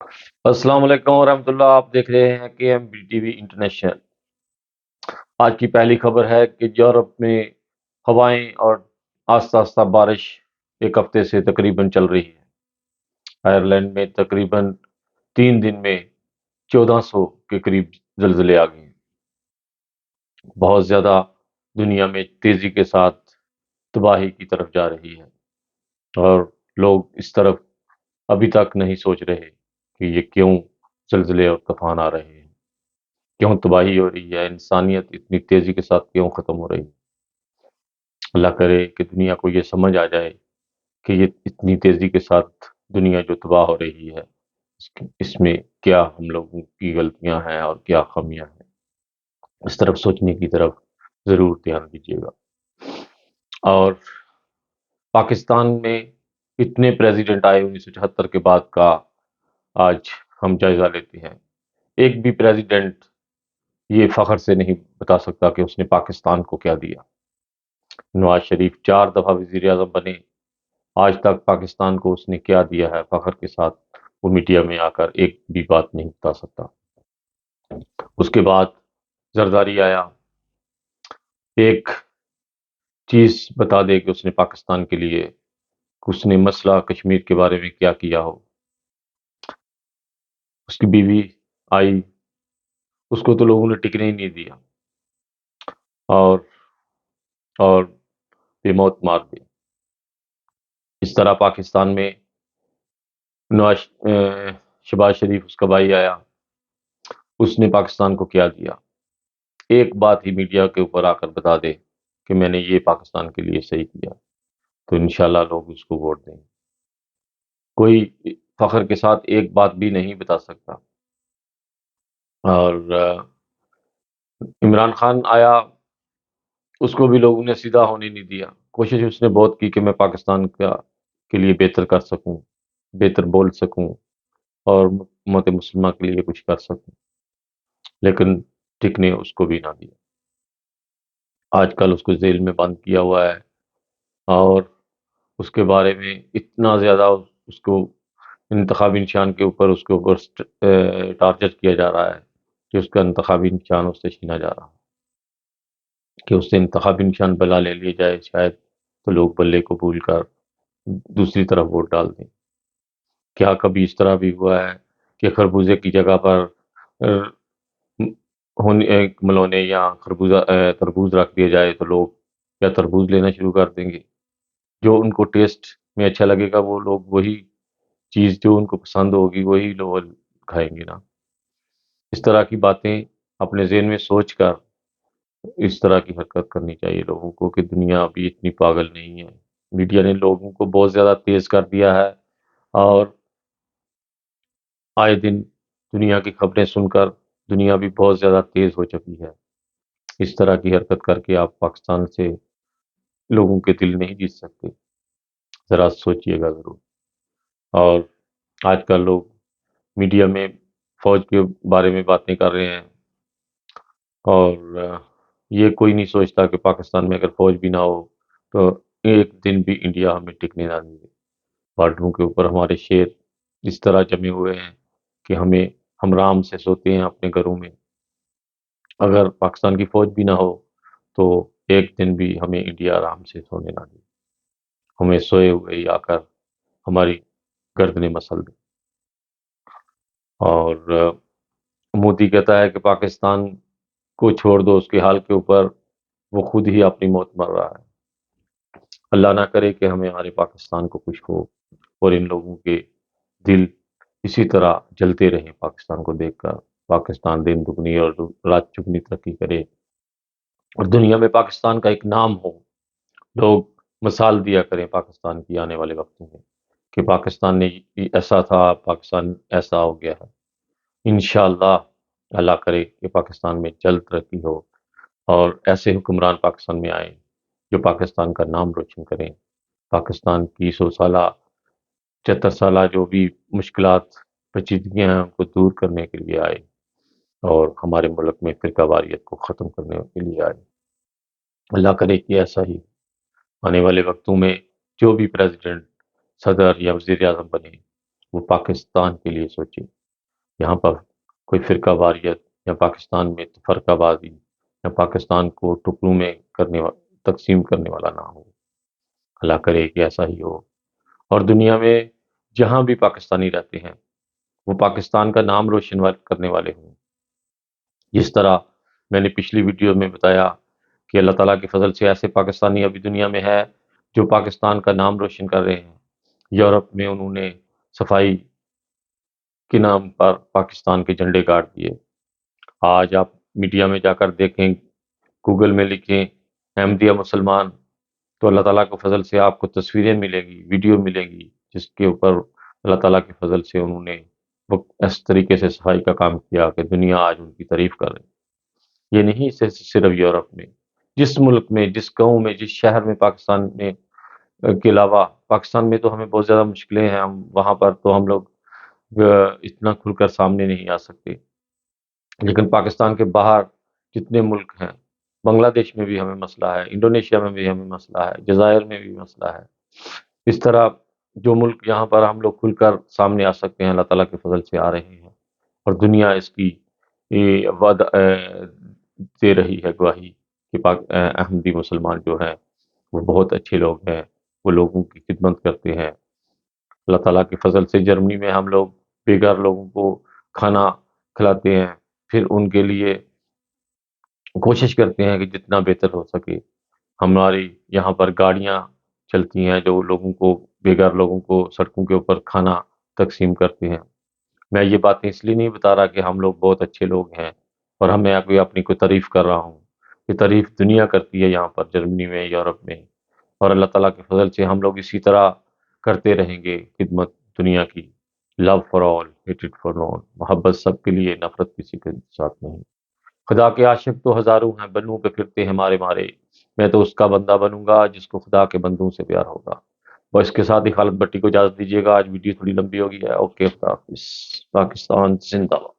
السلام علیکم ورحمۃ اللہ، آپ دیکھ رہے ہیں کہ M B T V international. آج کی پہلی خبر ہے کہ یورپ میں ہوائیں اور آہستہ آہستہ بارش ایک ہفتے سے تقریباً چل رہی ہے۔ آئرلینڈ میں تقریباً 3 دن میں 1400 کے قریب زلزلے آ گئے ہیں۔ بہت زیادہ دنیا میں تیزی کے ساتھ تباہی کی طرف جا رہی ہے، اور لوگ اس طرف ابھی تک نہیں سوچ رہے کہ یہ کیوں زلزلے اور طوفان آ رہے ہیں، کیوں تباہی ہو رہی ہے، انسانیت اتنی تیزی کے ساتھ کیوں ختم ہو رہی ہے۔ اللہ کرے کہ دنیا کو یہ سمجھ آ جائے کہ یہ اتنی تیزی کے ساتھ دنیا جو تباہ ہو رہی ہے، اس میں کیا ہم لوگوں کی غلطیاں ہیں اور کیا خامیاں ہیں۔ اس طرف سوچنے کی طرف ضرور دھیان دیجیے گا۔ اور پاکستان میں اتنے پریزیڈنٹ آئے 1974 کے بعد کا آج ہم جائزہ لیتے ہیں۔ ایک بھی پریزیڈنٹ یہ فخر سے نہیں بتا سکتا کہ اس نے پاکستان کو کیا دیا۔ نواز شریف 4 دفعہ وزیر اعظم بنے، آج تک پاکستان کو اس نے کیا دیا ہے فخر کے ساتھ وہ میڈیا میں آ کر ایک بھی بات نہیں بتا سکتا۔ اس کے بعد زرداری آیا، ایک چیز بتا دے کہ اس نے پاکستان کے لیے، اس نے مسئلہ کشمیر کے بارے میں کیا کیا ہو۔ اس کی بیوی آئی، اس کو تو لوگوں نے ٹکنے ہی نہیں دیا، اور اور بے موت مار دی۔ اس طرح پاکستان میں نواز شہباز شریف اس کا بھائی آیا، اس نے پاکستان کو کیا دیا۔ ایک بات ہی میڈیا کے اوپر آ کر بتا دے کہ میں نے یہ پاکستان کے لیے صحیح کیا، تو انشاءاللہ لوگ اس کو ووٹ دیں گے۔ کوئی فخر کے ساتھ ایک بات بھی نہیں بتا سکتا۔ اور عمران خان آیا، اس کو بھی لوگوں نے سیدھا ہونے نہیں دیا۔ کوشش اس نے بہت کی کہ میں پاکستان کے لیے بہتر کر سکوں، بہتر بول سکوں، اور امت مسلمہ کے لیے کچھ کر سکوں، لیکن ٹکنے اس کو بھی نہ دیا۔ آج کل اس کو جیل میں بند کیا ہوا ہے، اور اس کے بارے میں اتنا زیادہ اس کو انتخابی نشان کے اوپر اس کے اوپر ٹارچر کیا جا رہا ہے کہ اس کا انتخابی نشان اس سے چھینا جا رہا ہے، کہ اس سے انتخابی نشان بلا لے لیا جائے شاید تو لوگ بلے کو بھول کر دوسری طرف ووٹ ڈال دیں۔ کیا کبھی اس طرح بھی ہوا ہے کہ خربوزے کی جگہ پر ملونے یا خربوزہ تربوز رکھ دیا جائے تو لوگ کیا تربوز لینا شروع کر دیں گے؟ جو ان کو ٹیسٹ میں اچھا لگے گا وہ لوگ وہی چیز جو ان کو پسند ہوگی وہی لوگ کھائیں گے نا۔ اس طرح کی باتیں اپنے ذہن میں سوچ کر اس طرح کی حرکت کرنی چاہیے لوگوں کو، کہ دنیا ابھی اتنی پاگل نہیں ہے۔ میڈیا نے لوگوں کو بہت زیادہ تیز کر دیا ہے، اور آئے دن دنیا کی خبریں سن کر دنیا بھی بہت زیادہ تیز ہو چکی ہے۔ اس طرح کی حرکت کر کے آپ پاکستان سے لوگوں کے دل نہیں جیت سکتے، ذرا سوچئے گا ضرور۔ اور آج کل لوگ میڈیا میں فوج کے بارے میں باتیں کر رہے ہیں، اور یہ کوئی نہیں سوچتا کہ پاکستان میں اگر فوج بھی نہ ہو تو ایک دن بھی انڈیا ہمیں ٹکنے نہ دے۔ بارڈروں کے اوپر ہمارے شیر اس طرح جمے ہوئے ہیں کہ ہم آرام سے سوتے ہیں اپنے گھروں میں۔ اگر پاکستان کی فوج بھی نہ ہو تو ایک دن بھی ہمیں انڈیا آرام سے سونے نہ دے، ہمیں سوئے ہوئے ہی آ کر ہماری گردنیں مسل دے۔ اور مودی کہتا ہے کہ پاکستان کو چھوڑ دو اس کے حال کے اوپر، وہ خود ہی اپنی موت مر رہا ہے۔ اللہ نہ کرے کہ ہمارے پاکستان کو کچھ ہو، اور ان لوگوں کے دل اسی طرح جلتے رہیں پاکستان کو دیکھ کر، پاکستان دن دگنی اور رات چگنی ترقی کرے، اور دنیا میں پاکستان کا ایک نام ہو، لوگ مثال دیا کریں پاکستان کی آنے والے وقتوں میں کہ پاکستان نے ایسا تھا، پاکستان ایسا ہو گیا ہے۔ انشاءاللہ اللہ کرے کہ پاکستان میں جلد ترقی ہو، اور ایسے حکمران پاکستان میں آئیں جو پاکستان کا نام روشن کریں، پاکستان کی 100 سالہ 75 سالہ جو بھی مشکلات پیچیدگیاں ہیں ان کو دور کرنے کے لیے آئے، اور ہمارے ملک میں فرقہ واریت کو ختم کرنے کے لیے آئے۔ اللہ کرے کہ ایسا ہی آنے والے وقتوں میں جو بھی پریزیڈنٹ، صدر یا وزیر اعظم بنے وہ پاکستان کے لیے سوچے، یہاں پر کوئی فرقہ واریت یا پاکستان میں فرقہ بازی یا پاکستان کو ٹکڑوں میں تقسیم کرنے والا نہ ہو۔ اللہ کرے کہ ایسا ہی ہو، اور دنیا میں جہاں بھی پاکستانی رہتے ہیں وہ پاکستان کا نام روشن کرنے والے ہوں۔ جس طرح میں نے پچھلی ویڈیو میں بتایا کہ اللہ تعالیٰ کے فضل سے ایسے پاکستانی ابھی دنیا میں ہے جو پاکستان کا نام روشن کر رہے ہیں۔ یورپ میں انہوں نے صفائی کے نام پر پاکستان کے جھنڈے گاڑ دیے۔ آج آپ میڈیا میں جا کر دیکھیں، گوگل میں لکھیں احمدیہ مسلمان، تو اللہ تعالیٰ کے فضل سے آپ کو تصویریں ملے گی، ویڈیو ملے گی، جس کے اوپر اللہ تعالیٰ کے فضل سے انہوں نے وہ اس طریقے سے صفائی کا کام کیا کہ دنیا آج ان کی تعریف کر رہی ہے۔ یہ نہیں صرف یورپ میں، جس ملک میں، جس گاؤں میں، جس شہر میں پاکستان میں کے علاوہ، پاکستان میں تو ہمیں بہت زیادہ مشکلیں ہیں، ہم وہاں پر تو ہم لوگ اتنا کھل کر سامنے نہیں آ سکتے، لیکن پاکستان کے باہر جتنے ملک ہیں، بنگلہ دیش میں بھی ہمیں مسئلہ ہے، انڈونیشیا میں بھی ہمیں مسئلہ ہے، جزائر میں بھی مسئلہ ہے۔ اس طرح جو ملک یہاں پر ہم لوگ کھل کر سامنے آ سکتے ہیں، اللہ تعالیٰ کے فضل سے آ رہے ہیں، اور دنیا اس کی دے رہی ہے گواہی کہ احمدی مسلمان جو ہیں وہ بہت اچھے لوگ ہیں، وہ لوگوں کی خدمت کرتے ہیں۔ اللہ تعالیٰ کے فضل سے جرمنی میں ہم لوگ بے گھر لوگوں کو کھانا کھلاتے ہیں، پھر ان کے لیے کوشش کرتے ہیں کہ جتنا بہتر ہو سکے۔ ہماری یہاں پر گاڑیاں چلتی ہیں جو لوگوں کو، بے گھر لوگوں کو سڑکوں کے اوپر کھانا تقسیم کرتے ہیں۔ میں یہ باتیں اس لیے نہیں بتا رہا کہ ہم لوگ بہت اچھے لوگ ہیں اور میں اپنی کوئی تعریف کر رہا ہوں، یہ تعریف دنیا کرتی ہے یہاں پر جرمنی میں، یورپ میں، اور اللہ تعالیٰ کے فضل سے ہم لوگ اسی طرح کرتے رہیں گے خدمت دنیا کی۔ Love for all, hated for none, محبت سب کے لیے، نفرت کسی کے ساتھ نہیں۔ خدا کے عاشق تو ہزاروں ہیں، بنوں پہ پھرتے ہیں مارے مارے، میں تو اس کا بندہ بنوں گا جس کو خدا کے بندوں سے پیار ہوگا۔ اور اس کے ساتھ ہی خالد بٹی کو اجازت دیجیے گا، آج ویڈیو تھوڑی لمبی ہو گئی ہے۔ اوکے، خدا حافظ۔ پاکستان زندہ باد۔